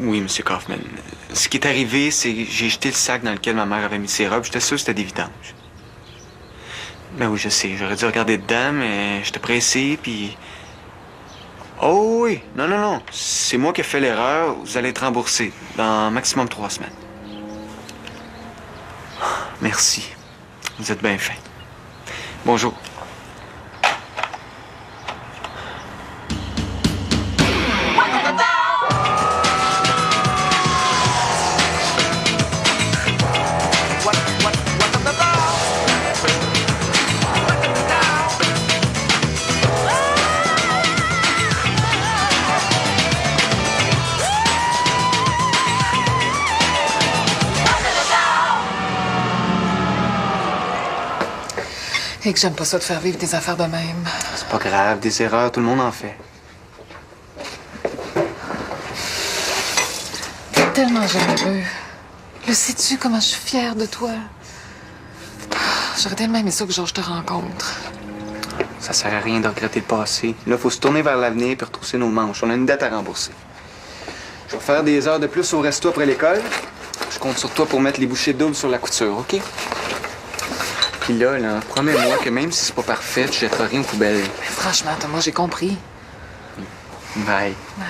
Oui, M. Kaufman. Ce qui est arrivé, c'est que j'ai jeté le sac dans lequel ma mère avait mis ses robes. J'étais sûr que c'était des vidanges. Ben oui, je sais. J'aurais dû regarder dedans, mais j'étais pressé, puis... Oh oui! Non, non, non. C'est moi qui ai fait l'erreur. Vous allez être remboursé dans maximum 3 semaines. Merci. Vous êtes bien fin. Bonjour. Et que j'aime pas ça de faire vivre des affaires de même. C'est pas grave, des erreurs, tout le monde en fait. T'es tellement généreux. Le sais-tu comment je suis fière de toi? J'aurais tellement aimé ça que Georges te rencontre. Ça sert à rien de regretter le passé. Là, faut se tourner vers l'avenir puis retrousser nos manches. On a une dette à rembourser. Je vais faire des heures de plus au resto après l'école. Je compte sur toi pour mettre les bouchées doubles sur la couture, OK? Puis là, promets-moi que même si c'est pas parfait, tu jetteras rien aux poubelles. Mais franchement, Thomas, j'ai compris. Bye. Ouais.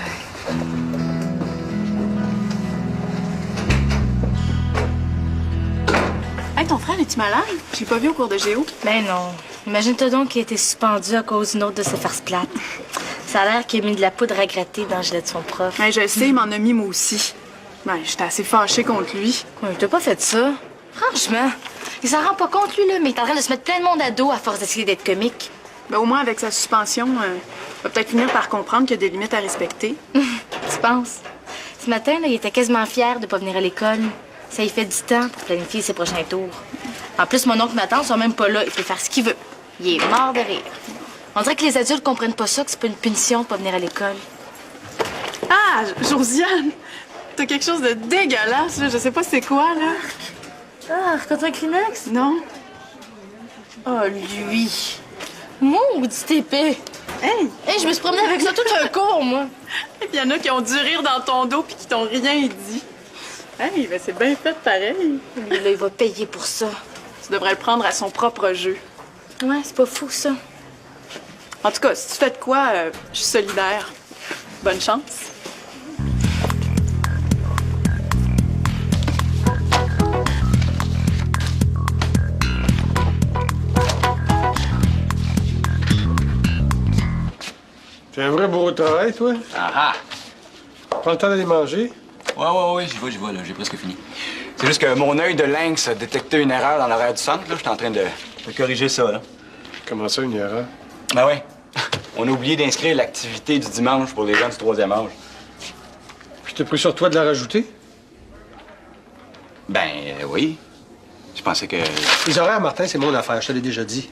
Hey, ton frère, es-tu malade? Je l'ai pas vu au cours de géo. Ben non. Imagine-toi donc qu'il a été suspendu à cause d'une autre de ses farces plates. Ça a l'air qu'il a mis de la poudre à gratter dans le gilet de son prof. Ben, je sais, il m'en a mis moi aussi. Ben, j'étais assez fâchée contre lui. Ouais, t'as pas fait ça. Franchement. Il s'en rend pas compte, lui, là, mais il est en train de se mettre plein de monde à dos à force d'essayer d'être comique. Ben, au moins, avec sa suspension, il va peut-être finir par comprendre qu'il y a des limites à respecter. Tu penses? Ce matin, là, il était quasiment fier de pas venir à l'école. Ça y fait du temps pour planifier ses prochains tours. En plus, mon oncle et ma tante sont même pas là. Il peut faire ce qu'il veut. Il est mort de rire. On dirait que les adultes comprennent pas ça, que c'est pas une punition de pas venir à l'école. Ah, Josiane! T'as quelque chose de dégueulasse, là. Je sais pas c'est quoi, là. Ah, contre un Kleenex? Non? Oh, lui. Maudit épée. Hey! Hey, je me suis promenée avec ça tout un cours, moi. Il y en a qui ont dû rire dans ton dos puis qui t'ont rien dit. Hey, ben c'est bien fait pareil. Lui, là, il va payer pour ça. Tu devrais le prendre à son propre jeu. Ouais, c'est pas fou, ça. En tout cas, si tu fais de quoi, je suis solidaire. Bonne chance. T'es un vrai bourreau de travail, toi? Ah Prends le temps d'aller manger. Ouais, j'y vais, là, j'ai presque fini. C'est juste que mon œil de lynx a détecté une erreur dans l'horaire du centre, là. J'étais en train de corriger ça, là. Comment ça, une erreur? Ben ouais. On a oublié d'inscrire l'activité du dimanche pour les gens du 3e âge. Puis t'as pris sur toi de la rajouter? Ben, oui. Je pensais que... Les horaires, Martin, c'est mon affaire, je te l'ai déjà dit.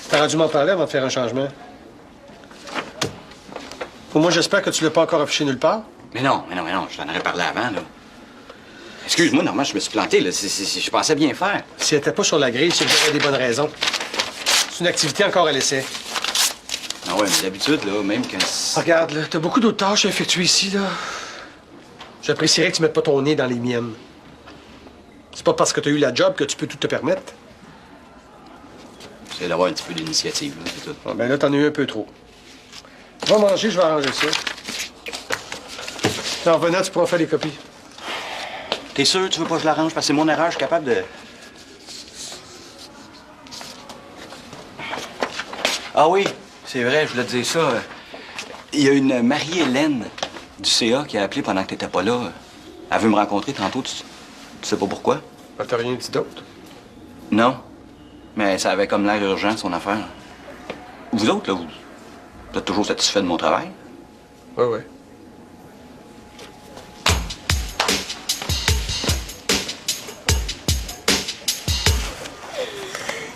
T'aurais dû m'en parler avant de faire un changement. Pour moi, j'espère que tu l'as pas encore affiché nulle part. Mais non, je t'en aurais parlé avant, là. Excuse-moi, normalement, je me suis planté, là. Je pensais bien faire. Si elle était pas sur la grille, c'est que j'aurais des bonnes raisons. C'est une activité encore à l'essai. Ah ouais, mais d'habitude, là, même que... Regarde, là, t'as beaucoup d'autres tâches à effectuer ici, là. J'apprécierais que tu mettes pas ton nez dans les miennes. C'est pas parce que t'as eu la job que tu peux tout te permettre. C'est d'avoir un petit peu d'initiative, là, c'est tout. Ah, ben là, t'en as eu un peu trop. Va manger, je vais arranger ça. En revenant, tu pourras faire les copies. T'es sûr tu veux pas que je l'arrange? Parce que c'est mon erreur, je suis capable de... Ah oui, c'est vrai, je voulais te dire ça. Il y a une Marie-Hélène du CA qui a appelé pendant que t'étais pas là. Elle veut me rencontrer tantôt, tu sais pas pourquoi? Ben, t'as rien dit d'autre? Non, mais ça avait comme l'air urgent, son affaire. Vous autres, là, vous êtes toujours satisfait de mon travail? Ouais.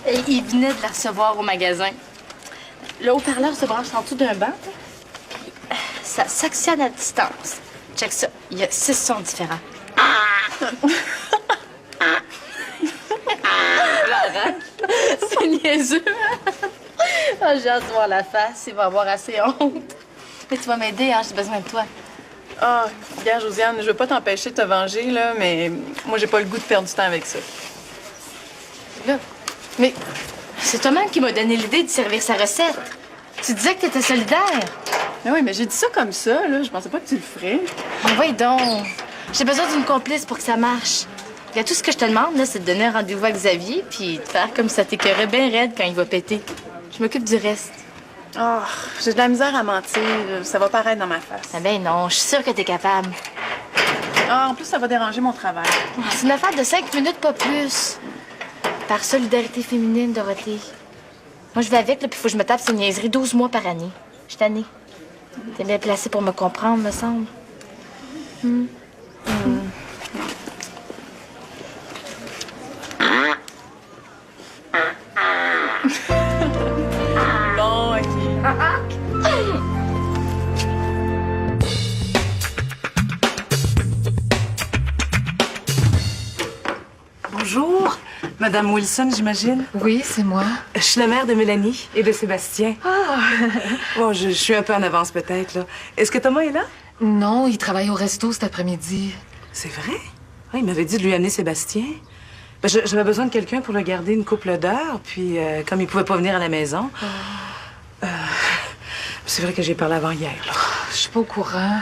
Et il venait de la recevoir au magasin. Le haut-parleur se branche en dessous d'un banc, là, puis ça s'actionne à distance. Check ça, il y a 6 sons différents. C'est niaiseux. Ah, j'ai hâte de voir la face. Il va avoir assez honte. Mais tu vas m'aider, hein? J'ai besoin de toi. Ah, regarde, Josiane, je veux pas t'empêcher de te venger, là, mais moi, j'ai pas le goût de perdre du temps avec ça. Là, mais c'est toi-même qui m'a donné l'idée de servir sa recette. Tu disais que t'étais solidaire. Mais oui, mais j'ai dit ça comme ça, là. Je pensais pas que tu le ferais. Mais voyons donc. J'ai besoin d'une complice pour que ça marche. Il y a tout ce que je te demande, là, c'est de donner un rendez-vous à Xavier puis de faire comme ça t'écœurait bien raide quand il va péter. Je m'occupe du reste. Oh, j'ai de la misère à mentir. Ça va paraître dans ma face. Ah ben non, je suis sûre que t'es capable. Ah, en plus, ça va déranger mon travail. C'est une affaire de 5 minutes, pas plus. Par solidarité féminine, Dorothée. Moi, je vais avec, là, puis faut que je me tape ces niaiseries 12 mois par année. Je suis tannée. T'es bien placée pour me comprendre, me semble. Bon, OK. Bonjour, Madame Wilson, j'imagine. Oui, c'est moi. Je suis la mère de Mélanie et de Sébastien. Ah! Bon, je suis un peu en avance peut-être, là. Est-ce que Thomas est là? Non, il travaille au resto cet après-midi. C'est vrai? Ah, il m'avait dit de lui amener Sébastien. Ben, j'avais besoin de quelqu'un pour le garder une couple d'heures, puis comme il pouvait pas venir à la maison... c'est vrai que j'ai parlé avant hier, là. Je suis pas au courant.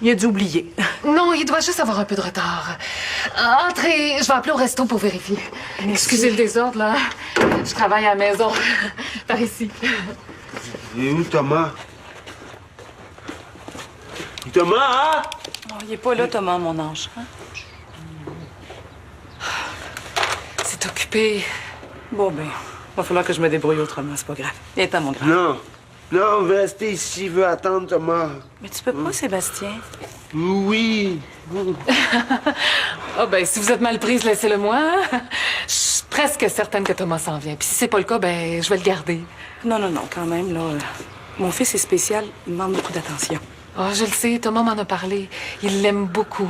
Il a dû oublier. Non, il doit juste avoir un peu de retard. Entrez, je vais appeler au resto pour vérifier. Excusez le désordre, là. Je travaille à la maison. Par ici. Et où Thomas? Thomas, hein? Oh, il est pas là, Thomas, mon ange. Hein? C'est occupé. Bon, ben, va falloir que je me débrouille autrement, c'est pas grave. Viens-t'en, mon grand. Non. Non, on veut rester ici, il veut attendre Thomas. Mais tu peux pas, Sébastien. Oui. Ah ben, si vous êtes mal prise, laissez-le moi. Je suis presque certaine que Thomas s'en vient. Puis si c'est pas le cas, ben, je vais le garder. Non, quand même, là. Mon fils est spécial, il demande beaucoup d'attention. Ah, je le sais, Thomas m'en a parlé. Il l'aime beaucoup.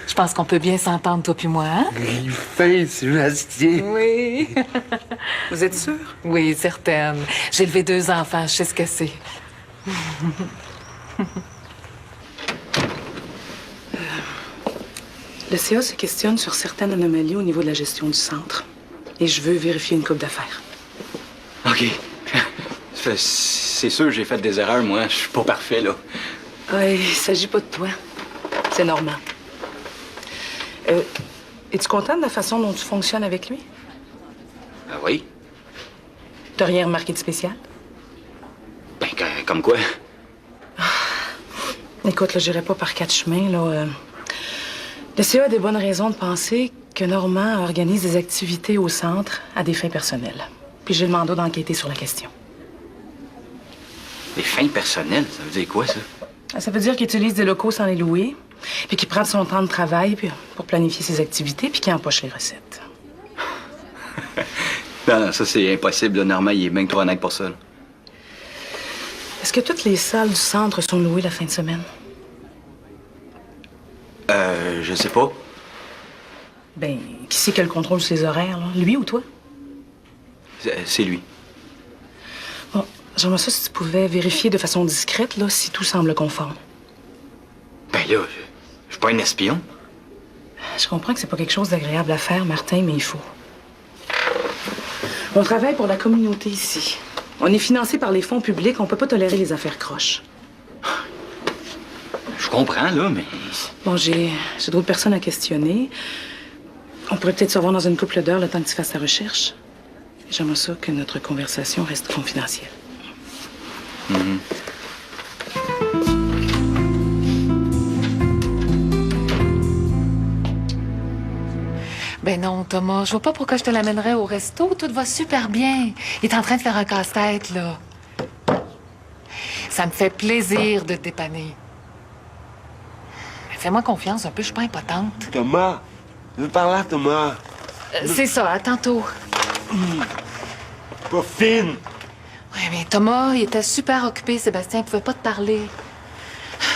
Je pense qu'on peut bien s'entendre, toi puis moi, hein? Il fait Sébastien. Oui. Vous êtes sûr? Oui, certaine. J'ai élevé 2 enfants, je sais ce que c'est. Le CA se questionne sur certaines anomalies au niveau de la gestion du centre. Et je veux vérifier une coupe d'affaires. OK. C'est sûr, j'ai fait des erreurs, moi. Je suis pas parfait, là. Oui, il s'agit pas de toi. C'est normal. Es-tu content de la façon dont tu fonctionnes avec lui? Ah oui? T'as rien remarqué de spécial? Ben, comme quoi? Écoute, là, j'irai pas par 4 chemins, là. Le CA a des bonnes raisons de penser que Normand organise des activités au centre à des fins personnelles. Puis j'ai le mandat d'enquêter sur la question. Des fins personnelles, ça veut dire quoi, ça? Ça veut dire qu'il utilise des locaux sans les louer, puis qu'il prend son temps de travail pour planifier ses activités, puis qu'il empoche les recettes. Non, ça, c'est impossible, là. Normand, il est bien trop honnête pour ça, là. Est-ce que toutes les salles du centre sont louées la fin de semaine? Je sais pas. Ben, qui c'est qui a le contrôle sur les horaires, là? Lui ou toi? C'est lui. Bon, j'aimerais ça si tu pouvais vérifier de façon discrète, là, si tout semble conforme. Ben là, je suis pas un espion. Je comprends que c'est pas quelque chose d'agréable à faire, Martin, mais il faut. On travaille pour la communauté ici. On est financé par les fonds publics, on peut pas tolérer les affaires croches. Je comprends, là, mais... Bon, j'ai d'autres personnes à questionner. On pourrait peut-être se revoir dans une couple d'heures le temps que tu fasses ta recherche. J'aimerais ça que notre conversation reste confidentielle. Ben non, Thomas, je vois pas pourquoi je te l'amènerais au resto. Tout va super bien. Il est en train de faire un casse-tête, là. Ça me fait plaisir de te dépanner. Mais fais-moi confiance un peu, je suis pas impotente. Thomas, je veux parler à Thomas. C'est ça, à tantôt. Pas fine. Oui, mais Thomas, il était super occupé, Sébastien, il pouvait pas te parler.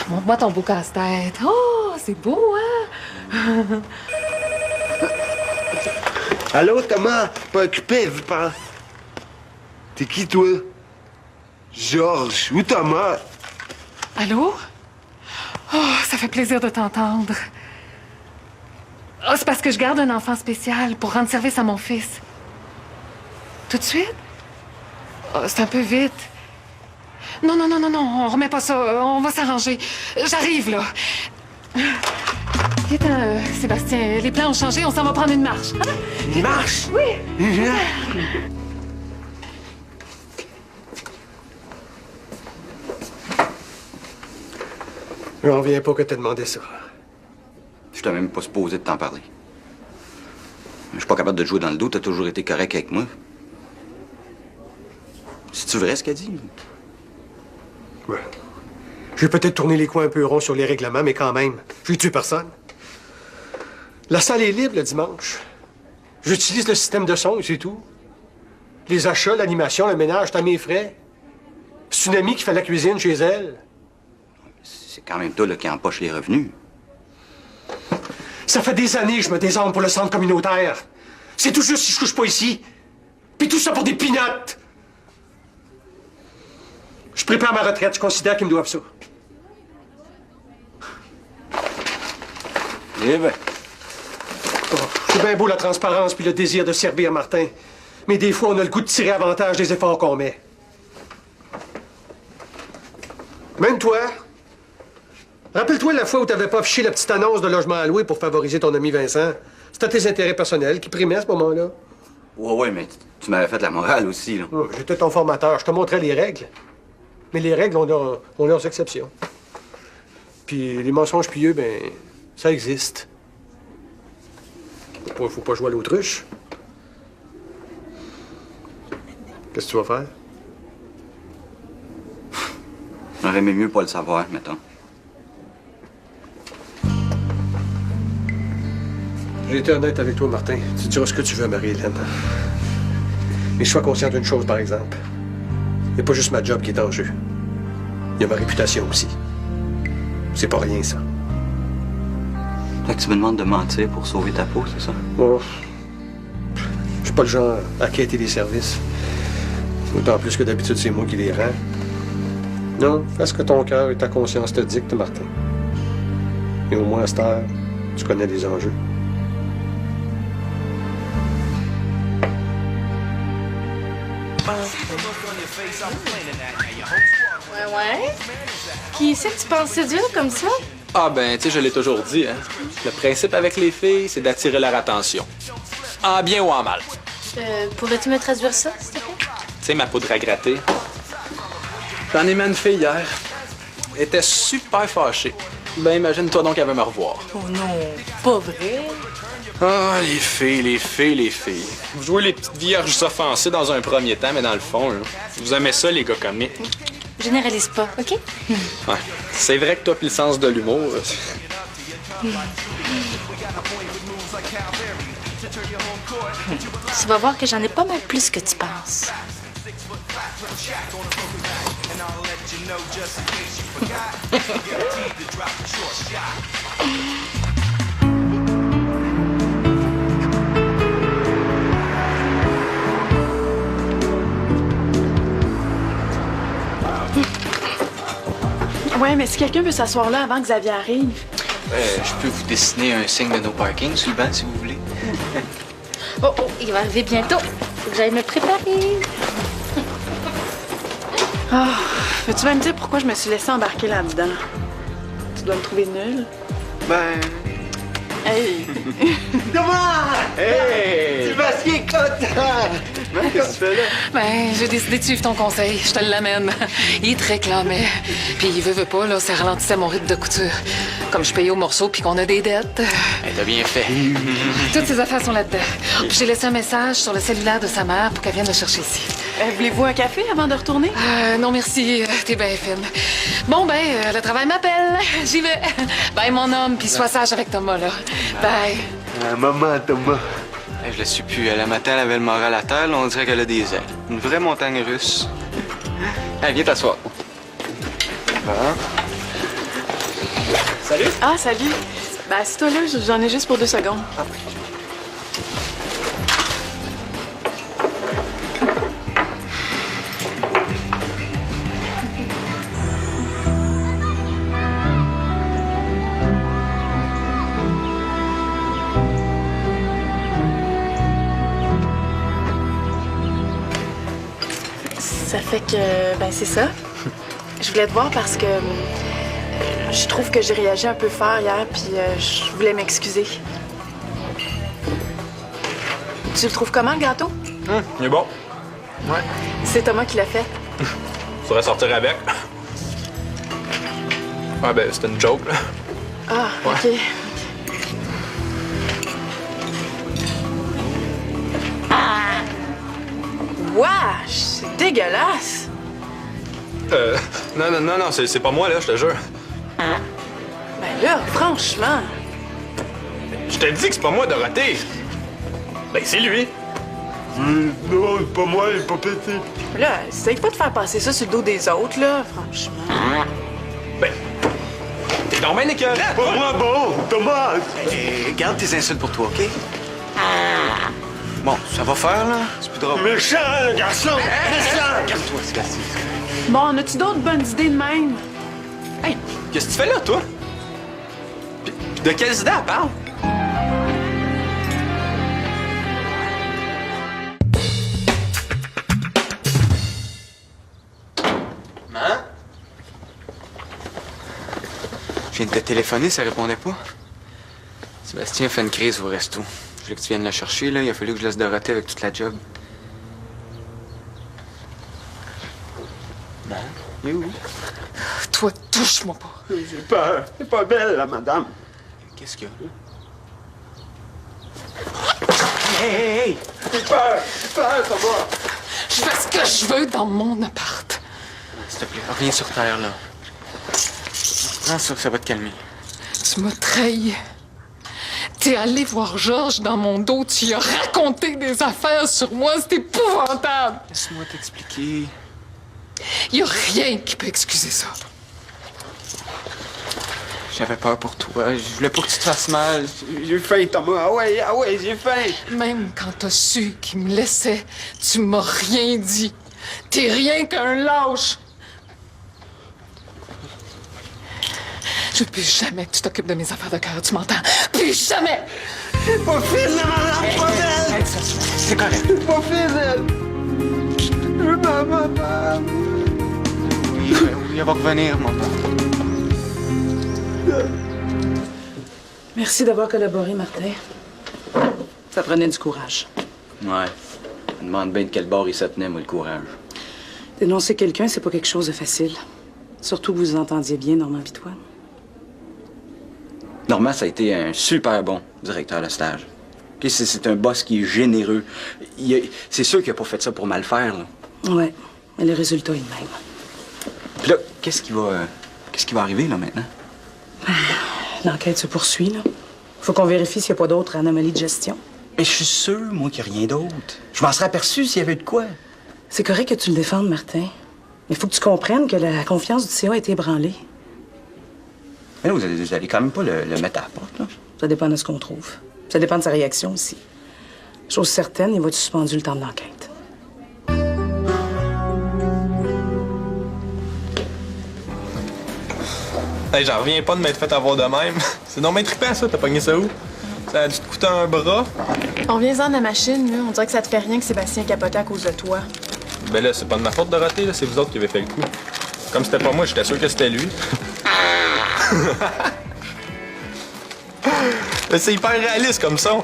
Montre-moi ton beau casse-tête. Oh, c'est beau, hein? Allô, Thomas? Pas occupé, veux parler. T'es qui, toi? Georges. Où Thomas? Allô? fait plaisir de t'entendre. Oh, c'est parce que je garde un enfant spécial pour rendre service à mon fils. Tout de suite? Oh, c'est un peu vite. Non, on remet pas ça. On va s'arranger. J'arrive, là. Viens, Sébastien, les plans ont changé, on s'en va prendre une marche. Hein? Une marche? Oui. J'en reviens pas que t'aies demandé ça. Je t'ai même pas supposé de t'en parler. Je suis pas capable de te jouer dans le dos, t'as toujours été correct avec moi. C'est-tu vrai ce qu'elle dit? Ouais. J'ai peut-être tourné les coins un peu ronds sur les règlements, mais quand même, j'ai tué personne. La salle est libre le dimanche. J'utilise le système de son et c'est tout. Les achats, l'animation, le ménage, c'est à mes frais. C'est une amie qui fait la cuisine chez elle. C'est quand même toi là, qui empoche les revenus. Ça fait des années que je me désarme pour le centre communautaire. C'est tout juste si je couche pas ici. Puis tout ça pour des pinottes. Je prépare ma retraite, je considère qu'ils me doivent ça. Eh ben, C'est bien beau la transparence puis le désir de servir Martin. Mais des fois, on a le goût de tirer avantage des efforts qu'on met. Même toi. Rappelle-toi la fois où t'avais pas affiché la petite annonce de logement à louer pour favoriser ton ami Vincent. C'était tes intérêts personnels qui primaient à ce moment-là. ouais, mais tu m'avais fait la morale aussi, là. J'étais ton formateur. Je te montrais les règles. Mais les règles ont leurs exceptions. Puis les mensonges pieux, ben, ça existe. Faut pas jouer à l'autruche. Qu'est-ce que tu vas faire? J'aurais aimé mieux pas le savoir, mettons. J'ai été honnête avec toi, Martin. Tu diras ce que tu veux à Marie-Hélène. Mais sois conscient d'une chose, par exemple. Il n'y a pas juste ma job qui est en jeu. Il y a ma réputation aussi. C'est pas rien, ça. Fait que tu me demandes de mentir pour sauver ta peau, c'est ça? Oh. Je suis pas le genre à quêter des services. D'autant plus que d'habitude, c'est moi qui les rends. Non, fais ce que ton cœur et ta conscience te dictent, Martin. Et au moins à cette heure, tu connais les enjeux. Ouais. Qui c'est que tu penses séduire comme ça? Ah ben, tu sais, je l'ai toujours dit, hein. Le principe avec les filles, c'est d'attirer leur attention. En bien ou en mal. Pourrais-tu me traduire ça, s'il te plaît? Tu sais, ma poudre à gratter. J'en ai mis une fille hier. Elle était super fâchée. Ben, imagine-toi donc qu'elle veut me revoir. Oh non, pas vrai. Ah, les filles. Vous jouez les petites vierges offensées dans un premier temps, mais dans le fond, là, vous aimez ça, les gars comme moi. Généralise pas, OK? Ouais. C'est vrai que toi pis le sens de l'humour. Tu vas voir que j'en ai pas mal plus que tu penses. Ouais, mais si quelqu'un veut s'asseoir là avant que Xavier arrive. Je peux vous dessiner un signe de no parking sur le banc, si vous voulez. Oh, il va arriver bientôt. Faut que j'aille me préparer. Ah, veux-tu même dire pourquoi je me suis laissée embarquer là-dedans? Tu dois me trouver nulle. Ben... Hey! Thomas! Hey! Sébastien est content! Qu'est-ce que tu fais là? Ben, j'ai décidé de suivre ton conseil. Je te l'amène. Il te réclamait. Puis il veut pas, là, ça ralentissait mon rythme de couture. Comme je payais au morceau puis qu'on a des dettes. Hey, t'as bien fait. Toutes ses affaires sont là-dedans. Puis j'ai laissé un message sur le cellulaire de sa mère pour qu'elle vienne le chercher ici. Voulez-vous un café avant de retourner? Non, merci. T'es bien fine. Bon, ben, le travail m'appelle. J'y vais. Bye, mon homme. Puis sois sage avec Thomas, là. Bye. Maman, Thomas. Hey, je le suis plus. Le matin, elle avait le moral à terre. Là, on dirait qu'elle a des ailes. Une vraie montagne russe. Hey, viens t'asseoir. Salut! Ah, salut! Ben, assis-toi là, j'en ai juste pour 2 secondes. Ça fait que, ben c'est ça. Je voulais te voir parce que je trouve que j'ai réagi un peu fort hier, puis je voulais m'excuser. Tu le trouves comment, le gâteau? Il est bon. Ouais. C'est Thomas qui l'a fait. Faudrait sortir avec. Ouais, ben, c'était une joke, là. Ah, OK. Wesh, c'est dégueulasse! Non, c'est pas moi, là, je te jure. Ben là, franchement. Je t'ai dit que c'est pas moi, Dorothée. Ben, c'est lui. Non, c'est pas moi, il est pas pété. Là, essaye pas de faire passer ça sur le dos des autres, là, franchement. Ben, t'es donc bien écœurant, Pas toi. moi, bon, Thomas! Garde tes insultes pour toi, OK? Bon, ça va faire, là? C'est plus drôle. Méchant, le garçon! Méchant! Garde-toi, Sébastien. Bon, as-tu d'autres bonnes idées de même? Hey, qu'est-ce que tu fais là, toi? Puis de quelles idées elle parle? Maman? Je viens de te téléphoner, ça répondait pas. Sébastien a fait une crise au resto. Je voulais que tu viennes la chercher, là. Il a fallu que je laisse Dorothée avec toute la job. Maman? Il est où? Toi, touche-moi pas. J'ai peur. C'est pas belle, la madame. Qu'est-ce qu'il y a, là? Hey! J'ai peur, Thomas. Je fais ce que je veux dans mon appart. S'il te plaît, reviens sur terre, là. Prends ça, ça va te calmer. Tu m'as trahi. T'es allé voir Georges dans mon dos, tu lui as raconté des affaires sur moi, c'est épouvantable. Laisse-moi t'expliquer. Il y a rien qui peut excuser ça. J'avais peur pour toi. Je voulais pas que tu te fasses mal. J'ai faim, Thomas. Ah ouais, j'ai faim. Même quand t'as su qu'il me laissait, tu m'as rien dit. T'es rien qu'un lâche. Je veux plus jamais que tu t'occupes de mes affaires de cœur, tu m'entends? Plus jamais! C'est pas fine, la madame, c'est pas belle. C'est correct. C'est pas fine, elle. Maman. Oui, elle va revenir, maman. Merci d'avoir collaboré, Martin. Ça prenait du courage. Ouais. Je me demande bien de quel bord il se tenait, moi, le courage. Dénoncer quelqu'un, c'est pas quelque chose de facile. Surtout que vous vous entendiez bien, Normand pis toi. Normand, ça a été un super bon directeur de stage. Puis c'est un boss qui est généreux. C'est sûr qu'il a pas fait ça pour mal faire, là. Ouais, mais le résultat est le même. Puis là, qu'est-ce qui va arriver, là, maintenant? L'enquête se poursuit, là. Faut qu'on vérifie s'il n'y a pas d'autres anomalies de gestion. Mais je suis sûr, moi, qu'il n'y a rien d'autre. Je m'en serais aperçu s'il y avait de quoi. C'est correct que tu le défendes, Martin. Mais il faut que tu comprennes que la confiance du CA a été ébranlée. Mais là, vous allez quand même pas le mettre à la porte, là. Ça dépend de ce qu'on trouve. Ça dépend de sa réaction aussi. Chose certaine, il va être suspendu le temps de l'enquête. Hey, j'en reviens pas de m'être fait avoir de même. C'est donc bien trippant, ça. T'as pogné ça où? Ça a dû te coûter un bras. On vient-en de la machine, là. On dirait que ça te fait rien que Sébastien capotait à cause de toi. Ben là, c'est pas de ma faute, Dorothée, là. C'est vous autres qui avez fait le coup. Comme c'était pas moi, j'étais sûr que c'était lui. Mais c'est hyper réaliste comme ça.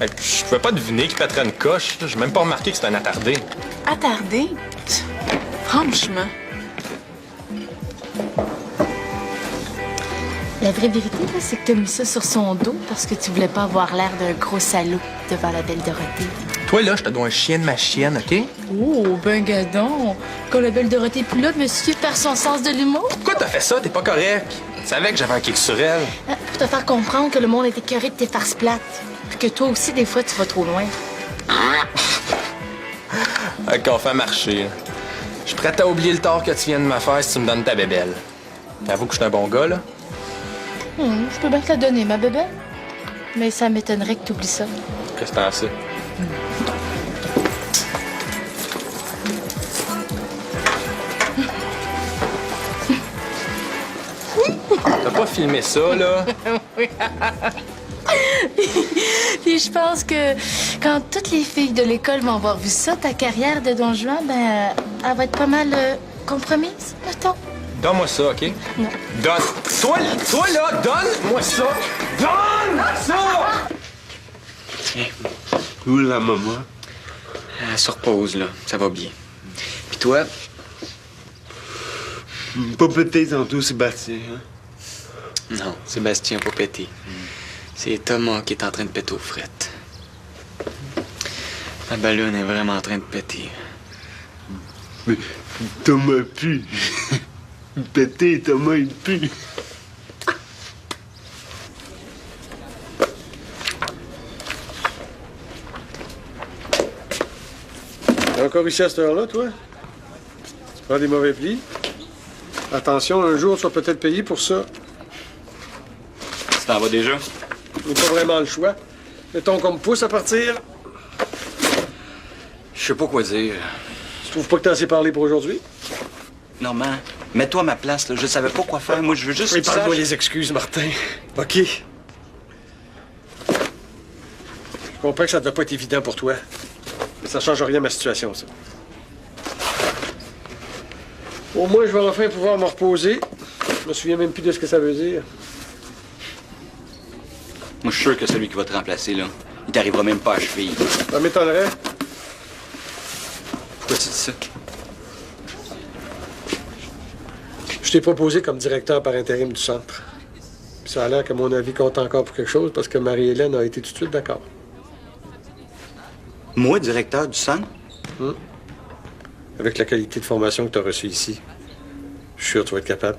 Hey, je pouvais pas deviner qu'il pèterait une coche. J'ai même pas remarqué que c'était un attardé. Attardé? Franchement. La vraie vérité, là, c'est que t'as mis ça sur son dos parce que tu voulais pas avoir l'air d'un gros salaud devant la belle Dorothée. Toi, là, je te dois un chien de ma chienne, OK? Oh, ben gadon! Quand la belle Dorothée est plus là, monsieur perd son sens de l'humour. Pourquoi t'as fait ça? T'es pas correct. Tu savais que j'avais un kick sur elle. Pour te faire comprendre que le monde est écœuré de tes farces plates. Puis que toi aussi, des fois, tu vas trop loin. Qu'on fait marcher. Je suis prêt à oublier le tort que tu viens de me faire si tu me donnes ta bébelle. T'avoues que je suis un bon gars, là? Je peux bien te la donner, ma bébé. Mais ça m'étonnerait que tu oublies ça. Qu'est-ce que t'en sais? T'as pas filmé ça, là? Puis je pense que quand toutes les filles de l'école vont avoir vu ça, ta carrière de Don Juan, ben, elle va être pas mal compromise, mettons. Donne-moi ça, OK? Non. Donne. Toi là, donne-moi ça! Donne ça! Où la maman? Elle se repose, là. Ça va bien. Puis toi? Pas pété tantôt, Sébastien, hein? Non, Sébastien n'a pas pété. C'est Thomas qui est en train de péter aux frettes. La ballonne est vraiment en train de péter. Mais Thomas pue. Pété, Thomas, il pue. T'es encore ici à cette heure-là, toi? Tu prends des mauvais plis? Attention, un jour, tu vas peut-être payer pour ça. Tu t'en vas déjà? Il pas vraiment le choix. Mettons qu'on me pousse à partir. Je sais pas quoi dire. Tu trouves pas que t'as assez parlé pour aujourd'hui? Normand, mets-toi à ma place, là. Je savais pas quoi faire. Moi, je veux juste que tu Prépare-moi saches... les excuses, Martin. OK? Je comprends que ça devait pas être évident pour toi. Mais ça change rien à ma situation, ça. Au moins, je vais enfin pouvoir me reposer. Je me souviens même plus de ce que ça veut dire. Moi, je suis sûr que celui qui va te remplacer, là, il t'arrivera même pas à cheville. Ça m'étonnerait. Pourquoi tu dis ça? Je t'ai proposé comme directeur par intérim du centre. Puis ça a l'air que mon avis compte encore pour quelque chose parce que Marie-Hélène a été tout de suite d'accord. Moi, directeur du centre? Avec la qualité de formation que tu as reçue ici, je suis sûr que tu vas être capable.